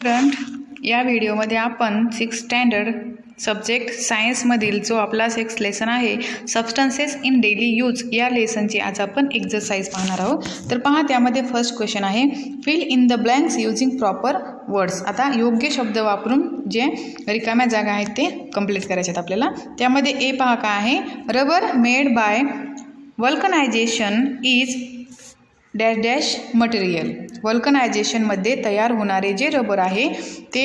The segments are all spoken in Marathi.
स्टुडंट, या व्हिडिओमध्ये आपण 6th स्टँडर्ड सब्जेक्ट सायन्समधील जो आपला 6th लेसन आहे सबस्टन्सेस इन डेली यूज या लेसनची आज आपण एक्सरसाइज पाहणार आहोत. तर पहा, त्यामध्ये फर्स्ट क्वेश्चन आहे fill in the blanks using proper words. आता योग्य शब्द वापरून जे रिकाम्या जागा आहेत ते कंप्लीट करायचे आहेत आपल्याला. त्यामध्ये ए पहा काय आहे, rubber made by vulcanization is dash dash material. वल्कनायझेशनमध्ये तयार होणारे जे रबर आहे ते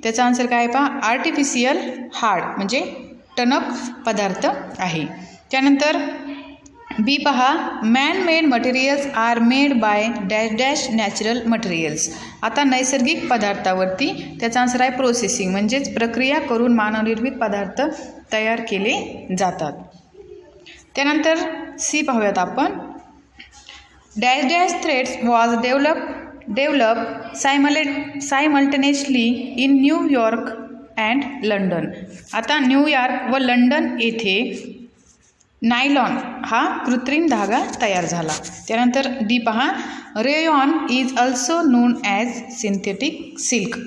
त्याचा आन्सर काय पहा, आर्टिफिशियल हार्ड म्हणजे टणक पदार्थ आहे. त्यानंतर बी पहा, man made materials are made by dash dash natural materials. आता नैसर्गिक पदार्थावरती त्याचा आन्सर आहे प्रोसेसिंग म्हणजेच प्रक्रिया करून मानवनिर्मित पदार्थ तयार केले जातात. त्यानंतर सी पाहूयात आपण, dash dash threads was develop simultaneously in New York and London. आता न्यूयॉर्क व लंडन येथे नायलॉन हा कृत्रिम धागा तयार झाला. त्यानंतर डी पहा, rayon is also non as synthetic silk.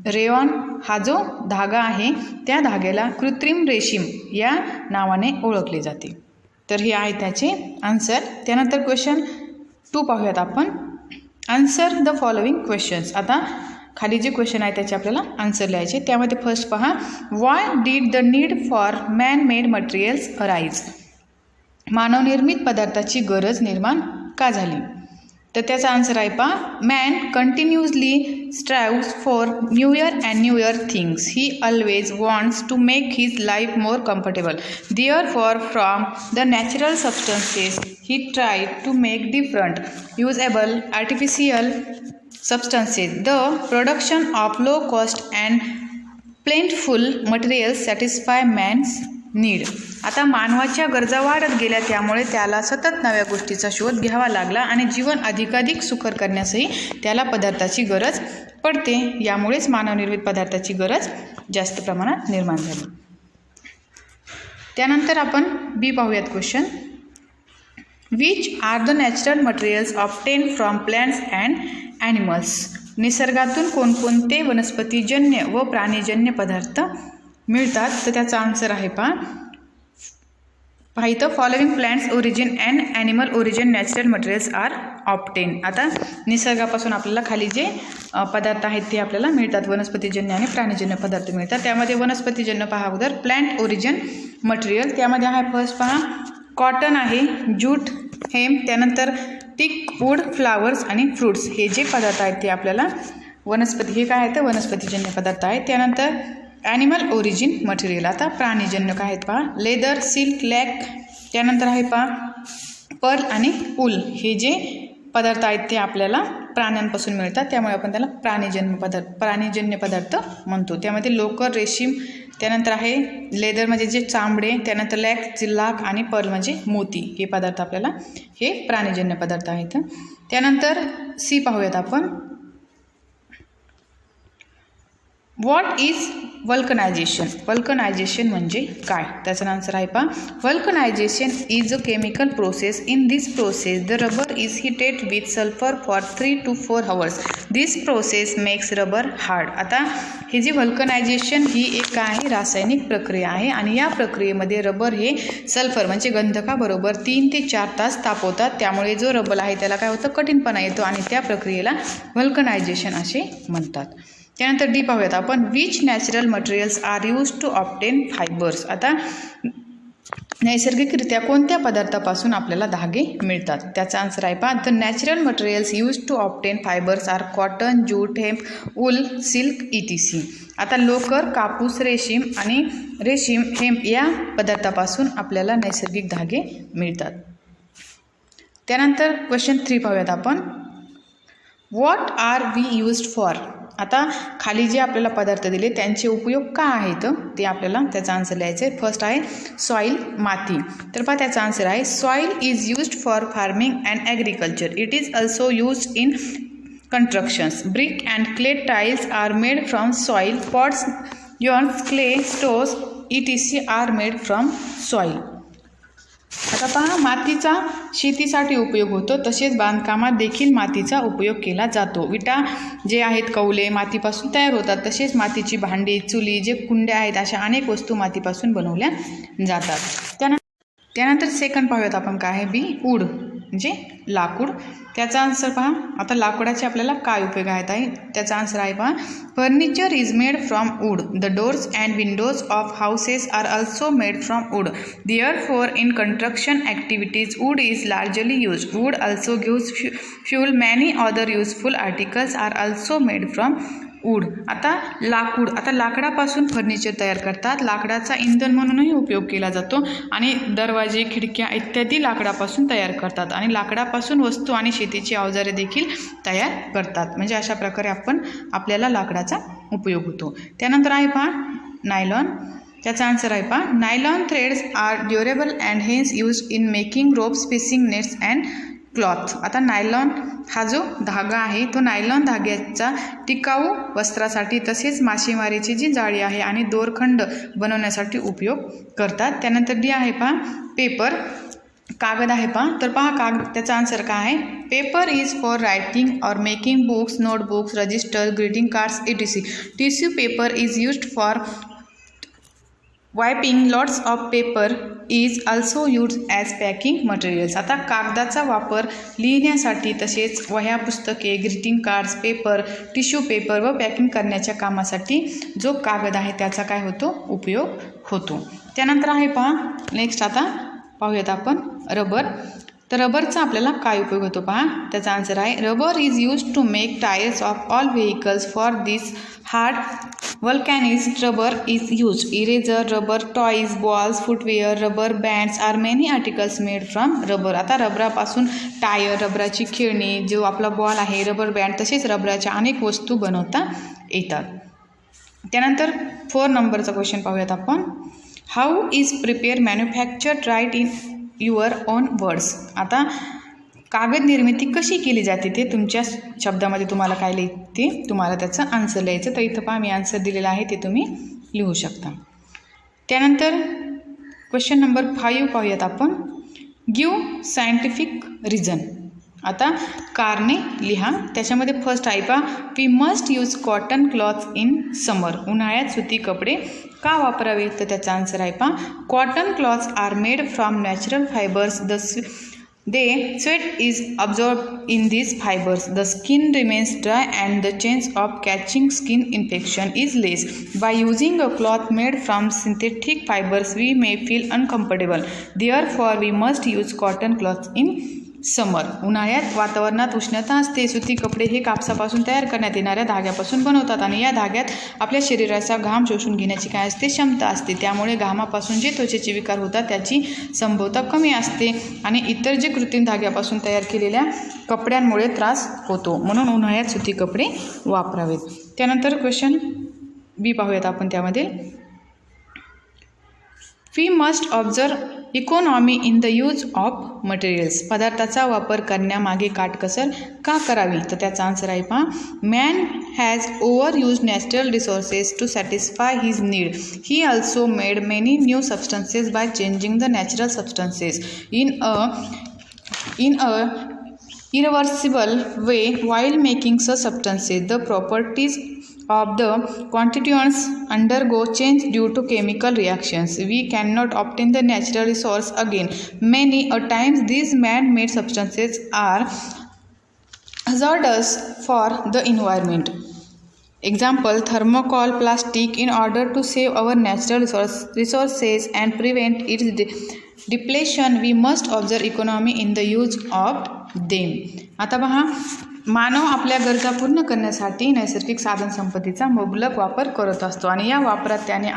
Rayon हा जो धागा आहे त्या धाग्याला कृत्रिम रेशीम या नावाने ओळखले जाते. तर हे आहे त्याचे आन्सर. त्यानंतर क्वेश्चन 2 पाहूयात आपण, आन्सर द फॉलोइंग क्वेश्चन्स. आता खाली जे क्वेश्चन आहे त्याचे आपल्याला आन्सर लिहायचे. त्यामध्ये फर्स्ट पहा, why did the need for man made materials arise. मानवनिर्मित पदार्थाची गरज निर्माण का झाली. तर त्याचा आन्सर आहे पहा, man continuously strives for newer and newer things. He always wants to make his life more comfortable. Therefore from the natural substances he tried to make different usable artificial substances. The production of low cost and plentiful materials satisfy man's need. आता मानवाच्या गरजा वाढत गेल्या, त्यामुळे त्याला सतत नव्या गोष्टीचा शोध घ्यावा लागला आणि जीवन अधिकाधिक सुकर करण्यासही त्याला पदार्थाची गरज पडते. यामुळेच मानवनिर्मित पदार्थाची गरज जास्त प्रमाणात निर्माण झाली. त्यानंतर आपण बी पाहूयात question, which are the natural materials obtain from plants and animals. निसर्गातून कोणकोणते वनस्पतीजन्य व प्राणीजन्य पदार्थ मिळतात. तर त्याचा आन्सर आहे पहा इथं, following plants origin and animal origin natural materials are obtain. आता निसर्गापासून आपल्याला खाली जे पदार्थ आहेत ते आपल्याला मिळतात, वनस्पतीजन्य आणि प्राणीजन्य पदार्थ मिळतात. त्यामध्ये वनस्पतीजन्य पहा अगोदर प्लॅन्ट ओरिजिन मटेरियल. त्यामध्ये आहे फर्स्ट पहा, कॉटन आहे, ज्यूट, हेम, त्यानंतर टिक, वूड, फ्लावर्स आणि फ्रूट्स. हे जे पदार्थ आहेत ते आपल्याला वनस्पती, हे काय आहेत वनस्पतीजन्य पदार्थ आहेत. त्यानंतर ॲनिमल ओरिजिन मटेरियल. आता प्राणीजन्य काय आहेत पहा, लेदर, सिल्क, लॅक. त्यानंतर आहे पहा पर्ल आणि उल. हे जे पदार्थ आहेत ते आपल्याला प्राण्यांपासून मिळतात, त्यामुळे आपण त्याला प्राणीजन्य पदार्थ म्हणतो. त्यामध्ये लोकर, रेशीम, त्यानंतर आहे लेदर म्हणजे जे चामडे, त्यानंतर लॅक, लाख आणि पर्ल म्हणजे मोती. हे पदार्थ आपल्याला हे प्राणीजन्य पदार्थ आहेत. त्यानंतर सी पाहूयात आपण, व्हॉट इज वल्कनायझेशन. वल्कनायझेशन म्हणजे काय. त्याचा आन्सर आहे पहा, vulcanization is a chemical process. In this process the rubber is heated with sulphur for 3 to 4 hours. This process makes rubber hard. आता हे जे वल्कनायझेशन ही एक काय आहे, रासायनिक प्रक्रिया आहे आणि या प्रक्रियेमध्ये रबर हे सल्फर म्हणजे गंधकाबरोबर 3 ते 4 तास तापवतात. त्यामुळे जो रबर आहे त्याला काय होतं, कठीणपणा येतो आणि त्या प्रक्रियेला वल्कनायझेशन असे म्हणतात. त्यानंतर डी पाहूयात आपण, which natural materials are use to obtain fibres. आता नैसर्गिकरित्या कोणत्या पदार्थापासून आपल्याला धागे मिळतात. त्याचा आन्सर आहे पहा, the natural materials use to obtain fibres are cotton, jute, hemp, wool, silk, etc. आता लोकर, कापूस, रेशीम, हेम्प या पदार्थापासून आपल्याला नैसर्गिक धागे मिळतात. त्यानंतर क्वेश्चन 3 पाहूयात आपण, what are we used for. आता खाली जे आपल्याला पदार्थ दिले त्यांचे उपयोग का आहेत ते आपल्याला त्याचा आन्सर लिहायचं आहे. फर्स्ट आहे सॉईल, माती. तर पहा त्याचा आन्सर आहे, soil is used for farming and agriculture. It is also used in constructions. Brick and clay tiles are made from soil. Pots, urns, clay, stoves, etc. are made from soil. आता पहा, मातीचा शेतीसाठी उपयोग होतो, तसेच बांधकामात देखील मातीचा उपयोग केला जातो. विटा जे आहेत कौले मातीपासून तयार होतात, तसेच मातीची भांडी, चुली, जे कुंड्या आहेत, अशा अनेक वस्तू मातीपासून बनवल्या जातात. त्यानंतर सेकंड पाहूयात आपण काय आहे, बी वूड म्हणजे लाकूड. त्याचा आन्सर पहा. आता लाकडाचे आपल्याला काय उपयोग आहे, त्याचा आन्सर आहे पहा. Furniture is made from wood. The doors and windows of houses are also made from wood. Therefore in construction activities wood is largely used. Wood also gives fuel. Many other useful articles are also made from wood. आता लाकूड, आता लाकडापासून फर्निचर तयार करतात. लाकडाचा इंधन म्हणूनही उपयोग केला जातो आणि दरवाजे, खिडक्या इत्यादी लाकडापासून तयार करतात आणि लाकडापासून वस्तू आणि शेतीची अवजारे देखील तयार करतात. म्हणजे अशा प्रकारे आपल्याला लाकडाचा उपयोग होतो. त्यानंतर आहे पहा नायलॉन. त्याचा आन्सर आहे पहा. Nylon threads are durable and hence used in making ropes, fishing nets and cloth. आता नायलॉन हा जो धागा आहे, तो नायलॉन धाग्याचा टिकाऊ वस्त्रासाठी, तसेच मासेमारीची जी जाळी आहे आणि दोरखंड बनवण्यासाठी उपयोग करतात. त्यानंतर डी आहे पहा पेपर, कागद आहे पहा. तर पहा कागद, त्याचा आन्सर काय आहे. पेपर इज फॉर रायटिंग और making books, notebooks, register, greeting cards etc. Tissue paper is used for wiping. Lots of paper is also used as packing materials. आता कागदाचा वापर लिहिण्यासाठी, तसेच वह्या, पुस्तके, greeting cards, paper, tissue paper व पॅकिंग करण्याच्या कामासाठी जो कागद आहे त्याचा काय होतो, उपयोग होतो. त्यानंतर आहे पहा नेक्स्ट, आता पाहूयात आपण रबर. तर रबरचा आपल्याला काय उपयोग होतो पहा. त्याचा आन्सर आहे. Rubber is used to make tyres of all vehicles. For this hard Vulcanized rubber is used. Eraser, rubber toys, balls, footwear, rubber bands are many articles made from rubber. आता रबरापासून टायर, रबराची खेळणी, जो आपला बॉल आहे, रबर बँड, तसेच रबराच्या अनेक वस्तू बनवता येतात. त्यानंतर 4 नंबरचा क्वेश्चन पाहूयात आपण. How is prepare manufactured write in your own words. आता कागद निर्मिती कशी केली जाते ते तुमच्या शब्दामध्ये तुम्हाला काय लिहिते, तुम्हाला त्याचं आन्सर लिहायचं. तर इथं पहा मी आन्सर दिलेला आहे, ते तुम्ही लिहू शकता. त्यानंतर क्वेश्चन नंबर 5 पाहूयात आपण. Give scientific reason. आता कारणे लिहा. त्याच्यामध्ये फर्स्ट आहे पहा. We must use cotton cloth in summer. उन्हाळ्यात सुती कपडे का वापरावे, तर त्याचा आन्सर आहे पहा. Cotton cloths are made from natural fibres. The sweat is absorbed in these fibers. The skin remains dry and the chance of catching skin infection is less. By using a cloth made from synthetic fibers, we may feel uncomfortable. Therefore, we must use cotton cloth in समर. उन्हाळ्यात वातावरणात उष्णता असते. सुती कपडे हे कापसापासून तयार करण्यात येणाऱ्या धाग्यापासून बनवतात आणि या धाग्यात आपल्या शरीराचा घाम शोषून घेण्याची काय असते, क्षमता असते. त्यामुळे घामापासून जे त्वचेचे विकार होतात त्याची संभाव्यता कमी असते आणि इतर जे कृत्रिम धाग्यापासून तयार केलेल्या कपड्यांमुळे त्रास होतो. म्हणून उन्हाळ्यात सुती कपडे वापरावेत. त्यानंतर क्वेश्चन बी पाहूयात आपण. त्यामध्ये we must observe economy in the use of materials. पदार्थाचा वापर करण्यामागे काटकसर का करावी, तर त्याचा आन्सर आहे पहा. Man has over use natural resources to satisfy his need. He also made many new substances by changing the natural substances in a irreversible way while making such substances. The properties of the constituents undergo change due to chemical reactions. We cannot obtain the natural resource again. Many a times these man-made substances are hazardous for the environment. Example, thermocol, plastic. In order to save our natural resources and prevent its depletion, we must observe economy in the use of them. आता पहा, मानव आपल्या गरजा पूर्ण करण्यासाठी नैसर्गिक साधनसंपत्तीचा मुबलक वापर करत असतो आणि या वापरात त्याने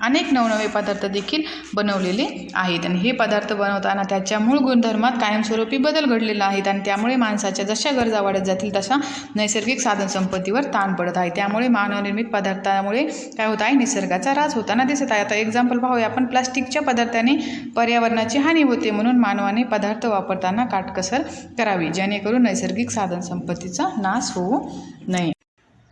अनेक नवनवे पदार्थ देखील बनवलेले आहेत आणि हे पदार्थ बनवताना त्याच्या मूळ गुणधर्मात कायमस्वरूपी बदल घडलेला आहेत आणि त्यामुळे माणसाच्या जशा गरजा वाढत जातील तसा नैसर्गिक साधनसंपत्तीवर ताण पडत आहे. त्यामुळे मानवनिर्मित पदार्थामुळे काय होत आहे, निसर्गाचा ऱ्हास होताना दिसत आहे. आता एक्झाम्पल पाहूया आपण. प्लास्टिकच्या पदार्थाने पर्यावरणाची हानी होते, म्हणून मानवाने पदार्थ वापरताना काटकसर करावी जेणेकरून नैसर्गिक साधनसंपत्तीचा नाश होऊ नये.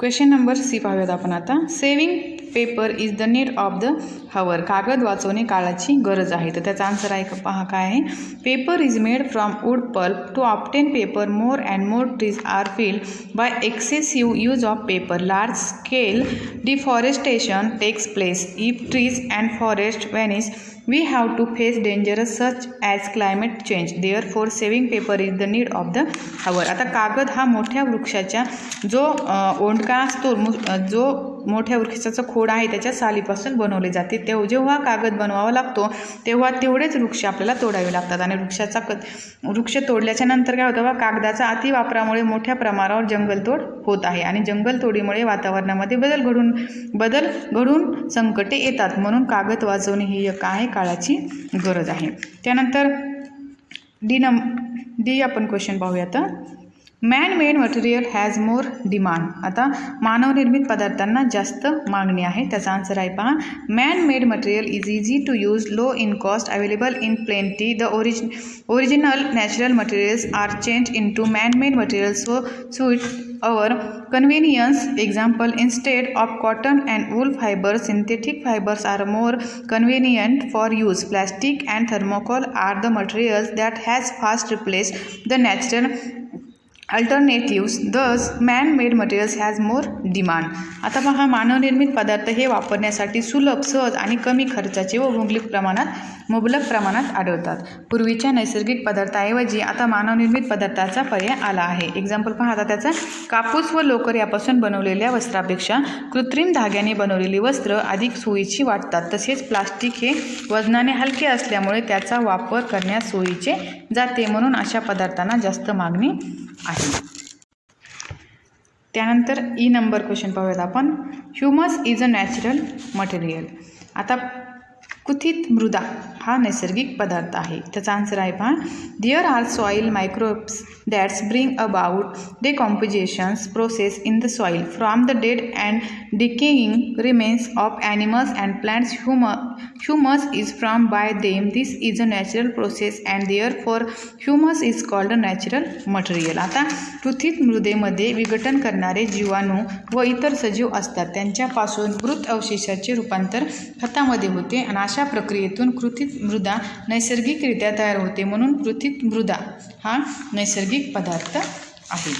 क्वेश्चन नंबर सी पाहूयात आपण आता. Saving paper is the need of the hour. कागद वाचवणे काळाची गरज आहे. तर त्याचा आन्सर आहे पहा काय आहे. Paper is made from wood pulp. To obtain paper more and more trees are felled by excessive use of paper. Large scale deforestation takes place. If trees and forest vanish we have to face dangers such as climate change. Therefore saving paper is the need of the hour. आता कागद हा मोठ्या वृक्षाच्या जो ओंडका असतो, जो मोठ्या वृक्षाचा खोड आहे त्याच्या सालीपासून बनवले जाते. जेव्हा कागद बनवावा लागतो तेव्हा तेवढेच वृक्ष आपल्याला तोडावे लागतात. आणि वृक्ष तोडल्याच्या नंतर काय होतं, कागदाचा अतिवापरामुळे मोठ्या प्रमाणावर जंगलतोड होत आहे. आणि जंगलतोडीमुळे वातावरणामध्ये बदल घडून संकटे येतात. म्हणून कागद वाचवणे ही एक आहे काळाची गरज आहे. त्यानंतर डी आपण क्वेश्चन पाहूयात. Man made material has more demand. आता मानवनिर्मित पदार्थांना जास्त मागणी आहे. त्याचा आन्सर आहे पहा. Man made material is easy to use, low in cost, available in plenty. The original natural materials are change in to man made materials so suit our convenience. Example, instead of cotton and wool fibers, synthetic fibers are more convenient for use. Plastic and thermocol are the materials that has fast replaced the natural alternatives. Thus man-made materials has more demand. आता पहा, मानवनिर्मित पदार्थ हे वापरण्यासाठी सुलभ, सहज आणि कमी खर्चाचे व मुबलक प्रमाणात आढळतात. पूर्वीच्या नैसर्गिक पदार्थाऐवजी आता मानवनिर्मित पदार्थाचा पर्याय आला आहे. एक्झाम्पल पहा आता त्याचा. कापूस व लोकर यापासून बनवलेल्या वस्त्रापेक्षा कृत्रिम धाग्याने बनवलेली वस्त्र अधिक सोयीची वाटतात. तसेच प्लास्टिक हे वजनाने हलके असल्यामुळे त्याचा वापर करण्यास सोयीचे जाते. म्हणून अशा पदार्थांना जास्त मागणी आहे. त्यानंतर ई नंबर क्वेश्चन पाहूयात आपण. Humus is a natural material. आता कुथित मृदा हा नैसर्गिक पदार्थ आहे. त्याचा आन्सर आहे पहा. There are soil microbes that's bring about decompositions process in the soil from the dead and decaying remains of animals and plants. Humus is from by them. This is a natural process and therefore humus is called a natural material. आता पृथ्वीत मृदेमध्ये विघटन करणारे जीवाणू व इतर सजीव असतात. त्यांच्यापासून मृत अवशेषाचे रूपांतर खतामध्ये होते आणि अशा प्रक्रियेतून कृत्रिम मृदा नैसर्गिकरित्या तयार होते. म्हणून कृत्रिम मृदा हा नैसर्गिक पदार्थ आहे.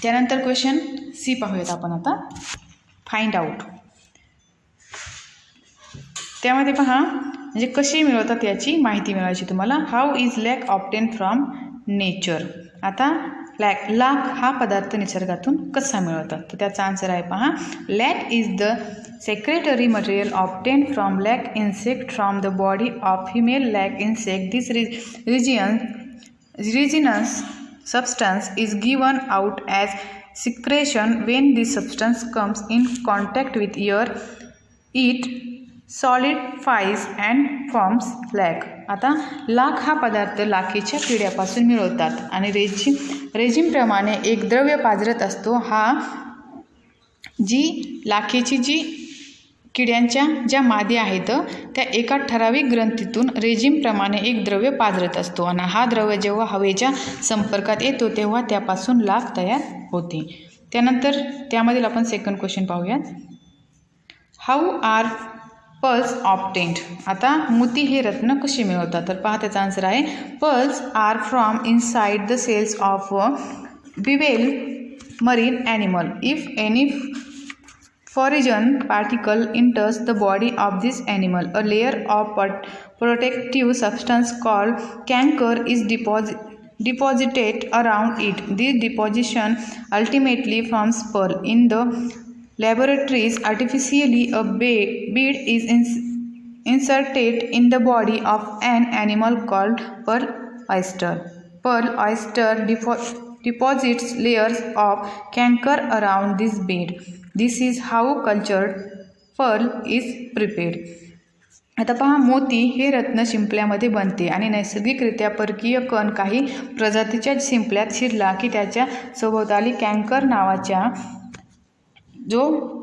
त्यानंतर क्वेश्चन सी पाहूयात आपण आता. Find out. त्यामध्ये पहा, म्हणजे कशी मिळवतात याची माहिती मिळवायची तुम्हाला. How is lac obtain from nature. आता लाख हा पदार्थ निसर्गातून कसा मिळवतात, तर त्याचा आन्सर आहे पहा. Lac is the secretory material obtain from lac insect from the body of female lac insect. This resinous substance is given out as secretion when this substance comes in contact with air. It solidifies and forms lac. आता लाख हा पदार्थ लाखेच्या किड्यापासून मिळवतात आणि रेजिनप्रमाणे एक द्रव्य पाझरत असतो. हा लाखेची किड्यांच्या ज्या मादी आहेत त्या एका ठराविक ग्रंथीतून रेजिनप्रमाणे एक द्रव्य पाझरत असतो आणि हा द्रव्य जेव्हा हवेच्या संपर्कात येतो तेव्हा त्यापासून लाख तयार होते. त्यानंतर त्यामधील आपण सेकंड क्वेश्चन पाहूयात. How are pearls obtained. आता मोती हे रत्न कसे मिळवतात, तर पहा त्याचा आन्सर आहे. Pearls are from inside the cells of bivalve marine animal. If any foreign particle enters the body of this animal, a layer of protective substance called canker is deposited around it. This deposition ultimately forms pearl. In the laboratories, artificially a bead is inserted in the body of an animal called pearl oyster. Pearl oyster deposits layers of canker around this bead. This is how cultured pearl is prepared. आता पहा, मोती हे रत्न शिंपल्यामध्ये बनते आणि नैसर्गिकरित्या परकीय कण काही प्रजातीच्या शिंपल्यात शिरला की त्याच्या सभोवताली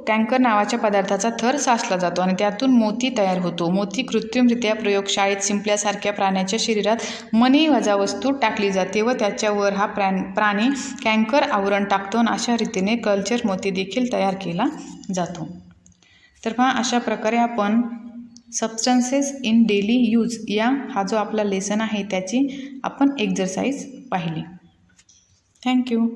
कँकर नावाच्या पदार्थाचा थर साचला जातो आणि त्यातून मोती तयार होतो. मोती कृत्रिमरित्या प्रयोगशाळेत शिंपल्यासारख्या प्राण्याच्या शरीरात मणी वजावस्तू टाकली जाते व त्याच्यावर हा प्राणी कँकर आवरण टाकतो आणि अशा रीतीने कल्चर मोती देखील तयार केला जातो. तर पहा अशा प्रकारे आपण सबस्टन्सेस इन डेली यूज हा जो आपला लेसन आहे त्याची आपण एक्झरसाइज पाहिली. थँक्यू.